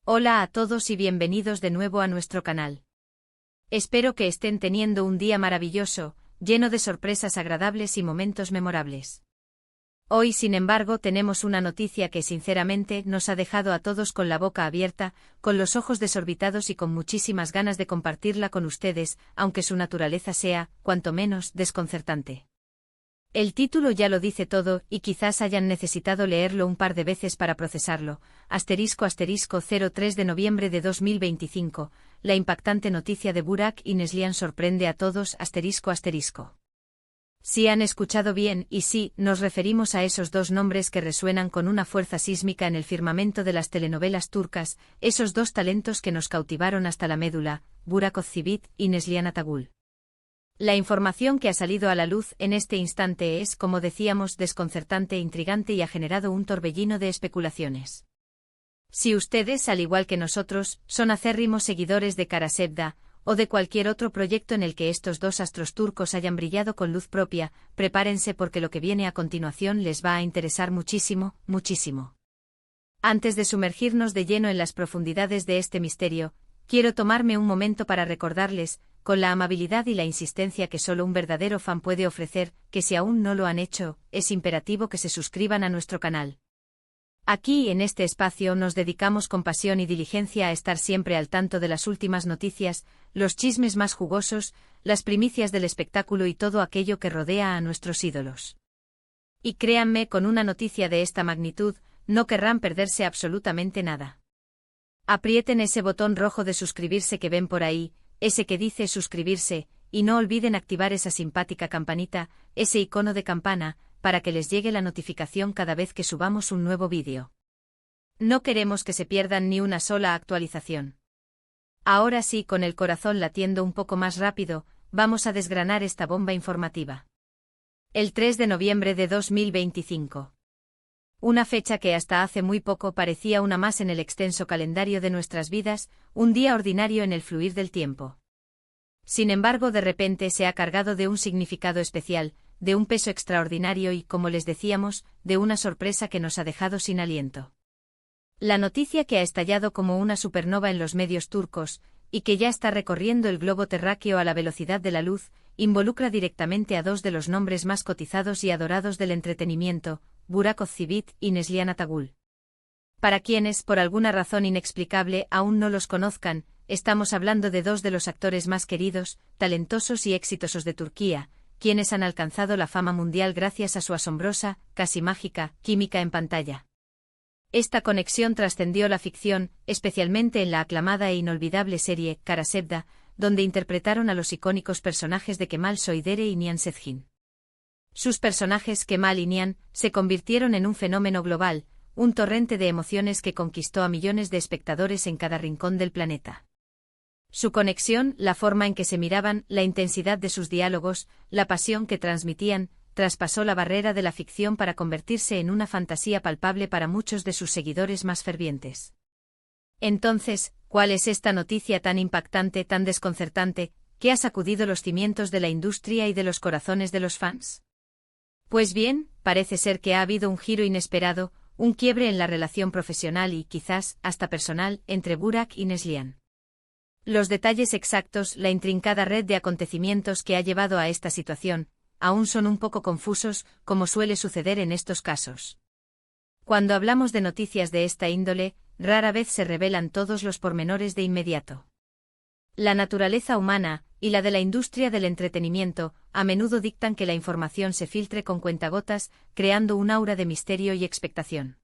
Hola a todos y bienvenidos de nuevo a nuestro canal. Espero que estén teniendo un día maravilloso, lleno de sorpresas agradables y momentos memorables. Hoy, sin embargo, tenemos una noticia que sinceramente nos ha dejado a todos con la boca abierta, con los ojos desorbitados y con muchísimas ganas de compartirla con ustedes, aunque su naturaleza sea, cuanto menos, desconcertante. El título ya lo dice todo, y quizás hayan necesitado leerlo un par de veces para procesarlo. *03 de noviembre de 2025, la impactante noticia de Burak y Neslihan sorprende a todos. Sí han escuchado bien, y sí, nos referimos a esos dos nombres que resuenan con una fuerza sísmica en el firmamento de las telenovelas turcas, esos dos talentos que nos cautivaron hasta la médula, Burak Özçivit y Neslihan Atagül. La información que ha salido a la luz en este instante es, como decíamos, desconcertante, intrigante y ha generado un torbellino de especulaciones. Si ustedes, al igual que nosotros, son acérrimos seguidores de Kara Sevda, o de cualquier otro proyecto en el que estos dos astros turcos hayan brillado con luz propia, prepárense porque lo que viene a continuación les va a interesar muchísimo, muchísimo. Antes de sumergirnos de lleno en las profundidades de este misterio, quiero tomarme un momento para recordarles, con la amabilidad y la insistencia que solo un verdadero fan puede ofrecer, que si aún no lo han hecho, es imperativo que se suscriban a nuestro canal. Aquí, en este espacio, nos dedicamos con pasión y diligencia a estar siempre al tanto de las últimas noticias, los chismes más jugosos, las primicias del espectáculo y todo aquello que rodea a nuestros ídolos. Y créanme, con una noticia de esta magnitud, no querrán perderse absolutamente nada. Aprieten ese botón rojo de suscribirse que ven por ahí, ese que dice suscribirse, y no olviden activar esa simpática campanita, ese icono de campana, para que les llegue la notificación cada vez que subamos un nuevo vídeo. No queremos que se pierdan ni una sola actualización. Ahora sí, con el corazón latiendo un poco más rápido, vamos a desgranar esta bomba informativa. El 3 de noviembre de 2025. Una fecha que hasta hace muy poco parecía una más en el extenso calendario de nuestras vidas, un día ordinario en el fluir del tiempo. Sin embargo, de repente se ha cargado de un significado especial, de un peso extraordinario y, como les decíamos, de una sorpresa que nos ha dejado sin aliento. La noticia que ha estallado como una supernova en los medios turcos, y que ya está recorriendo el globo terráqueo a la velocidad de la luz, involucra directamente a dos de los nombres más cotizados y adorados del entretenimiento, Burak Özçivit y Neslihan Atagül. Para quienes, por alguna razón inexplicable, aún no los conozcan, estamos hablando de dos de los actores más queridos, talentosos y exitosos de Turquía, quienes han alcanzado la fama mundial gracias a su asombrosa, casi mágica, química en pantalla. Esta conexión trascendió la ficción, especialmente en la aclamada e inolvidable serie Kara Sevda, donde interpretaron a los icónicos personajes de Kemal Soydere y Nihan Sezgin. Sus personajes, Kemal y Nihan, se convirtieron en un fenómeno global, un torrente de emociones que conquistó a millones de espectadores en cada rincón del planeta. Su conexión, la forma en que se miraban, la intensidad de sus diálogos, la pasión que transmitían, traspasó la barrera de la ficción para convertirse en una fantasía palpable para muchos de sus seguidores más fervientes. Entonces, ¿cuál es esta noticia tan impactante, tan desconcertante, que ha sacudido los cimientos de la industria y de los corazones de los fans? Pues bien, parece ser que ha habido un giro inesperado, un quiebre en la relación profesional y, quizás, hasta personal, entre Burak y Neslihan. Los detalles exactos, la intrincada red de acontecimientos que ha llevado a esta situación, aún son un poco confusos, como suele suceder en estos casos. Cuando hablamos de noticias de esta índole, rara vez se revelan todos los pormenores de inmediato. La naturaleza humana, y la de la industria del entretenimiento, a menudo dictan que la información se filtre con cuentagotas, creando un aura de misterio y expectación.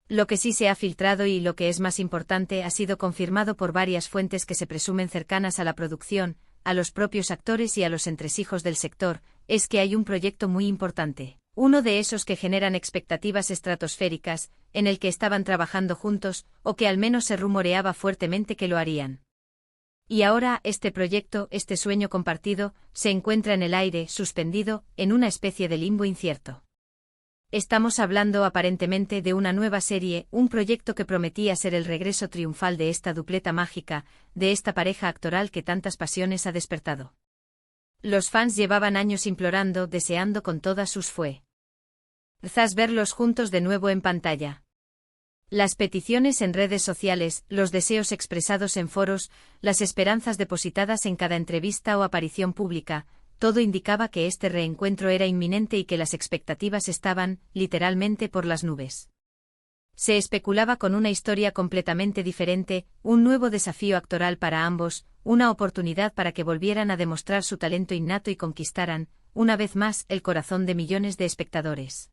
Lo que sí se ha filtrado y lo que es más importante ha sido confirmado por varias fuentes que se presumen cercanas a la producción, a los propios actores y a los entresijos del sector, es que hay un proyecto muy importante, uno de esos que generan expectativas estratosféricas, en el que estaban trabajando juntos, o que al menos se rumoreaba fuertemente que lo harían. Y ahora, este proyecto, este sueño compartido, se encuentra en el aire, suspendido, en una especie de limbo incierto. Estamos hablando aparentemente de una nueva serie, un proyecto que prometía ser el regreso triunfal de esta dupleta mágica, de esta pareja actoral que tantas pasiones ha despertado. Los fans llevaban años implorando, deseando con todas sus fuerzas verlos juntos de nuevo en pantalla. Las peticiones en redes sociales, los deseos expresados en foros, las esperanzas depositadas en cada entrevista o aparición pública, todo indicaba que este reencuentro era inminente y que las expectativas estaban, literalmente, por las nubes. Se especulaba con una historia completamente diferente, un nuevo desafío actoral para ambos, una oportunidad para que volvieran a demostrar su talento innato y conquistaran, una vez más, el corazón de millones de espectadores.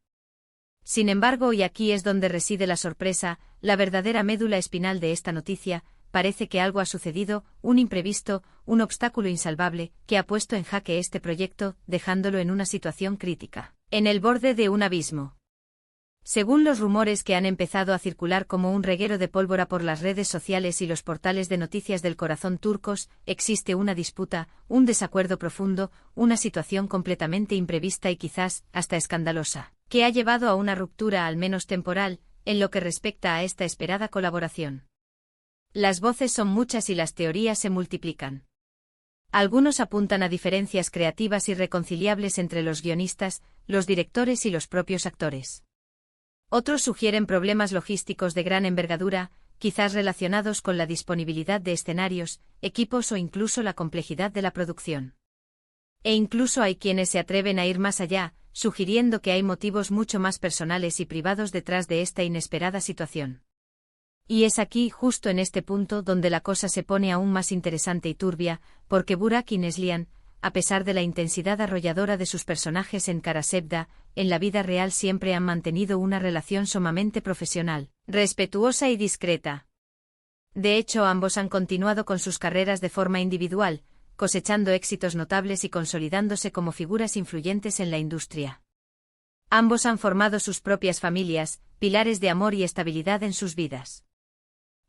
Sin embargo, y aquí es donde reside la sorpresa, la verdadera médula espinal de esta noticia, parece que algo ha sucedido, un imprevisto, un obstáculo insalvable, que ha puesto en jaque este proyecto, dejándolo en una situación crítica, en el borde de un abismo. Según los rumores que han empezado a circular como un reguero de pólvora por las redes sociales y los portales de noticias del corazón turcos, existe una disputa, un desacuerdo profundo, una situación completamente imprevista y quizás hasta escandalosa, que ha llevado a una ruptura al menos temporal, en lo que respecta a esta esperada colaboración. Las voces son muchas y las teorías se multiplican. Algunos apuntan a diferencias creativas irreconciliables entre los guionistas, los directores y los propios actores. Otros sugieren problemas logísticos de gran envergadura, quizás relacionados con la disponibilidad de escenarios, equipos o incluso la complejidad de la producción. E incluso hay quienes se atreven a ir más allá, sugiriendo que hay motivos mucho más personales y privados detrás de esta inesperada situación. Y es aquí, justo en este punto, donde la cosa se pone aún más interesante y turbia, porque Burak y Neslihan, a pesar de la intensidad arrolladora de sus personajes en Karasevda, en la vida real siempre han mantenido una relación sumamente profesional, respetuosa y discreta. De hecho, ambos han continuado con sus carreras de forma individual, cosechando éxitos notables y consolidándose como figuras influyentes en la industria. Ambos han formado sus propias familias, pilares de amor y estabilidad en sus vidas.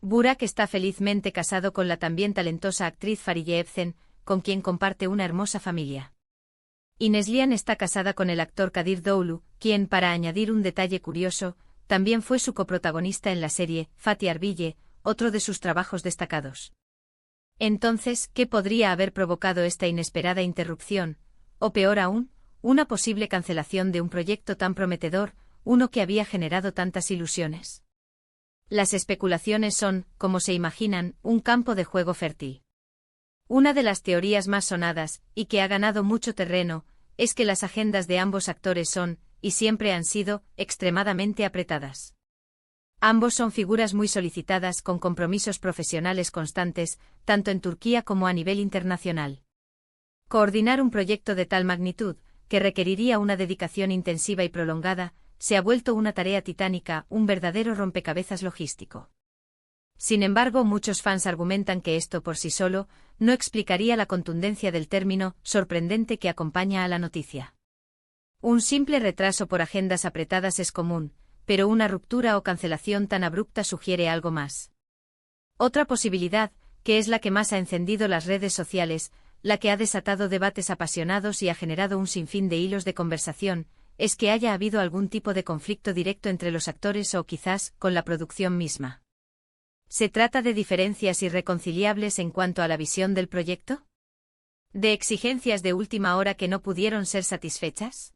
Burak está felizmente casado con la también talentosa actriz Fariye Evcen, con quien comparte una hermosa familia. Y Neslihan está casada con el actor Kadir Doğulu, quien, para añadir un detalle curioso, también fue su coprotagonista en la serie Fatih Arville, otro de sus trabajos destacados. Entonces, ¿qué podría haber provocado esta inesperada interrupción? O peor aún, una posible cancelación de un proyecto tan prometedor, uno que había generado tantas ilusiones. Las especulaciones son, como se imaginan, un campo de juego fértil. Una de las teorías más sonadas, y que ha ganado mucho terreno, es que las agendas de ambos actores son, y siempre han sido, extremadamente apretadas. Ambos son figuras muy solicitadas con compromisos profesionales constantes, tanto en Turquía como a nivel internacional. Coordinar un proyecto de tal magnitud, que requeriría una dedicación intensiva y prolongada, se ha vuelto una tarea titánica, un verdadero rompecabezas logístico. Sin embargo, muchos fans argumentan que esto por sí solo no explicaría la contundencia del término sorprendente que acompaña a la noticia. Un simple retraso por agendas apretadas es común, pero una ruptura o cancelación tan abrupta sugiere algo más. Otra posibilidad, que es la que más ha encendido las redes sociales, la que ha desatado debates apasionados y ha generado un sinfín de hilos de conversación, es que haya habido algún tipo de conflicto directo entre los actores o quizás con la producción misma. ¿Se trata de diferencias irreconciliables en cuanto a la visión del proyecto? ¿De exigencias de última hora que no pudieron ser satisfechas?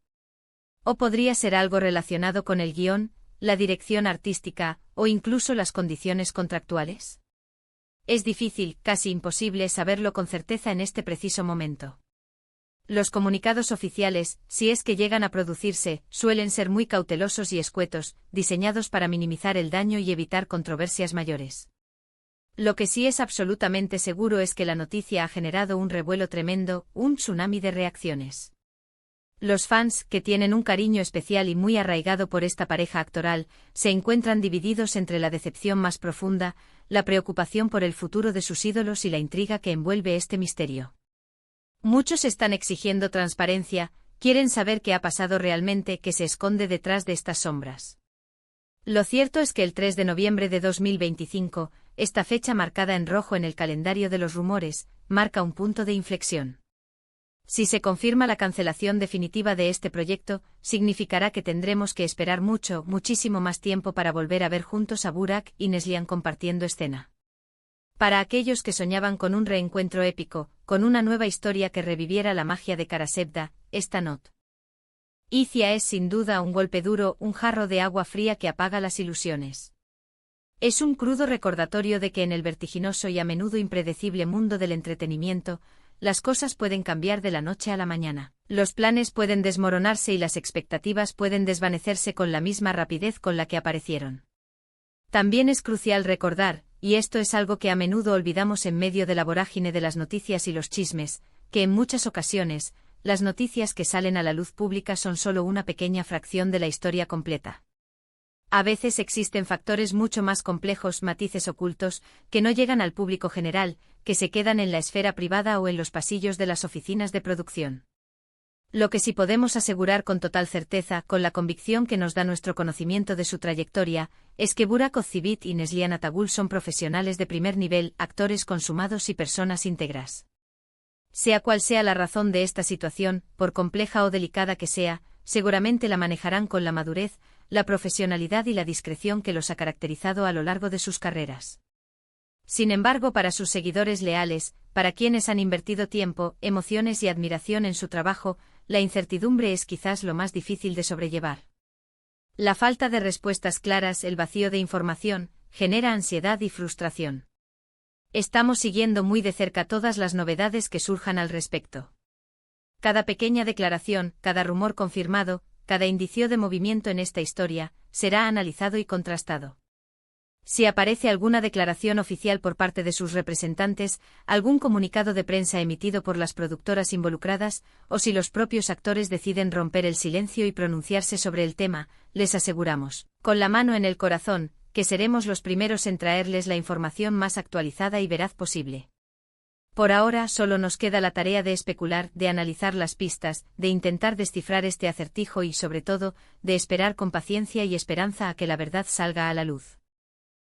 ¿O podría ser algo relacionado con el guión, la dirección artística, o incluso las condiciones contractuales? Es difícil, casi imposible saberlo con certeza en este preciso momento. Los comunicados oficiales, si es que llegan a producirse, suelen ser muy cautelosos y escuetos, diseñados para minimizar el daño y evitar controversias mayores. Lo que sí es absolutamente seguro es que la noticia ha generado un revuelo tremendo, un tsunami de reacciones. Los fans, que tienen un cariño especial y muy arraigado por esta pareja actoral, se encuentran divididos entre la decepción más profunda, la preocupación por el futuro de sus ídolos y la intriga que envuelve este misterio. Muchos están exigiendo transparencia, quieren saber qué ha pasado realmente, qué se esconde detrás de estas sombras. Lo cierto es que el 3 de noviembre de 2025, esta fecha marcada en rojo en el calendario de los rumores, marca un punto de inflexión. Si se confirma la cancelación definitiva de este proyecto, significará que tendremos que esperar muchísimo más tiempo para volver a ver juntos a Burak y Neslihan compartiendo escena. Para aquellos que soñaban con un reencuentro épico, con una nueva historia que reviviera la magia de Karasevda, esta noticia es sin duda un golpe duro, un jarro de agua fría que apaga las ilusiones. Es un crudo recordatorio de que en el vertiginoso y a menudo impredecible mundo del entretenimiento, las cosas pueden cambiar de la noche a la mañana. Los planes pueden desmoronarse y las expectativas pueden desvanecerse con la misma rapidez con la que aparecieron. También es crucial recordar, y esto es algo que a menudo olvidamos en medio de la vorágine de las noticias y los chismes, que en muchas ocasiones, las noticias que salen a la luz pública son solo una pequeña fracción de la historia completa. A veces existen factores mucho más complejos, matices ocultos, que no llegan al público general, que se quedan en la esfera privada o en los pasillos de las oficinas de producción. Lo que sí podemos asegurar con total certeza, con la convicción que nos da nuestro conocimiento de su trayectoria, es que Burak Ozcerbit y Neslihan Atagul son profesionales de primer nivel, actores consumados y personas íntegras. Sea cual sea la razón de esta situación, por compleja o delicada que sea, seguramente la manejarán con la madurez, la profesionalidad y la discreción que los ha caracterizado a lo largo de sus carreras. Sin embargo, para sus seguidores leales, para quienes han invertido tiempo, emociones y admiración en su trabajo, la incertidumbre es quizás lo más difícil de sobrellevar. La falta de respuestas claras, el vacío de información, genera ansiedad y frustración. Estamos siguiendo muy de cerca todas las novedades que surjan al respecto. Cada pequeña declaración, cada rumor confirmado, cada indicio de movimiento en esta historia, será analizado y contrastado. Si aparece alguna declaración oficial por parte de sus representantes, algún comunicado de prensa emitido por las productoras involucradas, o si los propios actores deciden romper el silencio y pronunciarse sobre el tema, les aseguramos, con la mano en el corazón, que seremos los primeros en traerles la información más actualizada y veraz posible. Por ahora solo nos queda la tarea de especular, de analizar las pistas, de intentar descifrar este acertijo y, sobre todo, de esperar con paciencia y esperanza a que la verdad salga a la luz.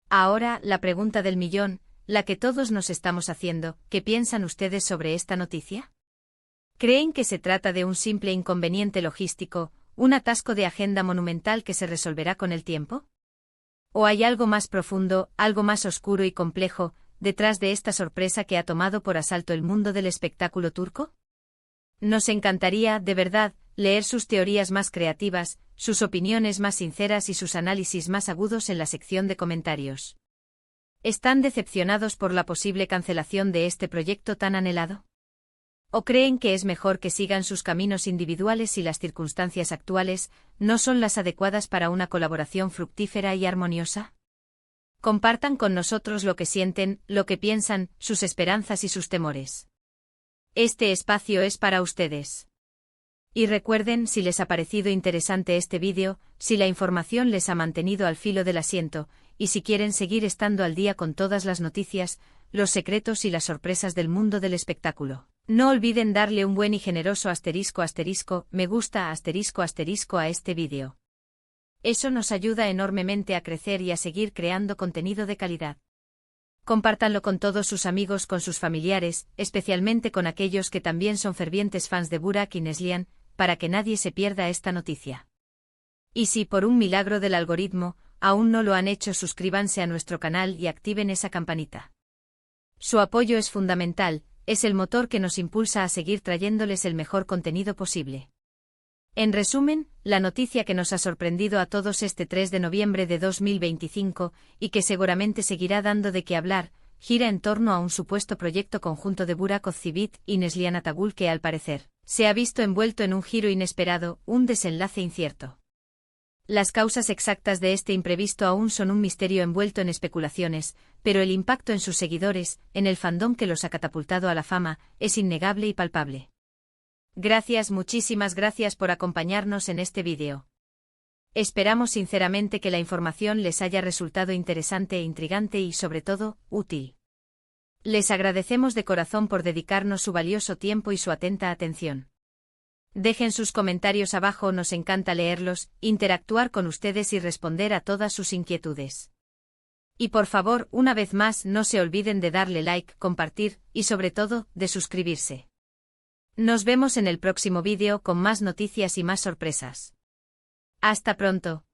Ahora, la pregunta del millón, la que todos nos estamos haciendo, ¿qué piensan ustedes sobre esta noticia? ¿Creen que se trata de un simple inconveniente logístico, un atasco de agenda monumental que se resolverá con el tiempo? ¿O hay algo más profundo, algo más oscuro y complejo, detrás de esta sorpresa que ha tomado por asalto el mundo del espectáculo turco? Nos encantaría, de verdad, leer sus teorías más creativas, sus opiniones más sinceras y sus análisis más agudos en la sección de comentarios. ¿Están decepcionados por la posible cancelación de este proyecto tan anhelado? ¿O creen que es mejor que sigan sus caminos individuales si las circunstancias actuales no son las adecuadas para una colaboración fructífera y armoniosa? Compartan con nosotros lo que sienten, lo que piensan, sus esperanzas y sus temores. Este espacio es para ustedes. Y recuerden, si les ha parecido interesante este vídeo, si la información les ha mantenido al filo del asiento, y si quieren seguir estando al día con todas las noticias, los secretos y las sorpresas del mundo del espectáculo, no olviden darle un buen y generoso me gusta a este vídeo. Eso nos ayuda enormemente a crecer y a seguir creando contenido de calidad. Compártanlo con todos sus amigos, con sus familiares, especialmente con aquellos que también son fervientes fans de Burak y Neslihan, para que nadie se pierda esta noticia. Y si por un milagro del algoritmo, aún no lo han hecho, suscríbanse a nuestro canal y activen esa campanita. Su apoyo es fundamental, es el motor que nos impulsa a seguir trayéndoles el mejor contenido posible. En resumen, la noticia que nos ha sorprendido a todos este 3 de noviembre de 2025, y que seguramente seguirá dando de qué hablar, gira en torno a un supuesto proyecto conjunto de Burak Ozcerbit y Neslihan Atagul que, al parecer, se ha visto envuelto en un giro inesperado, un desenlace incierto. Las causas exactas de este imprevisto aún son un misterio envuelto en especulaciones, pero el impacto en sus seguidores, en el fandom que los ha catapultado a la fama, es innegable y palpable. Gracias, muchísimas gracias por acompañarnos en este vídeo. Esperamos sinceramente que la información les haya resultado interesante e intrigante y, sobre todo, útil. Les agradecemos de corazón por dedicarnos su valioso tiempo y su atenta atención. Dejen sus comentarios abajo, nos encanta leerlos, interactuar con ustedes y responder a todas sus inquietudes. Y por favor, una vez más, no se olviden de darle like, compartir, y sobre todo, de suscribirse. Nos vemos en el próximo vídeo con más noticias y más sorpresas. Hasta pronto.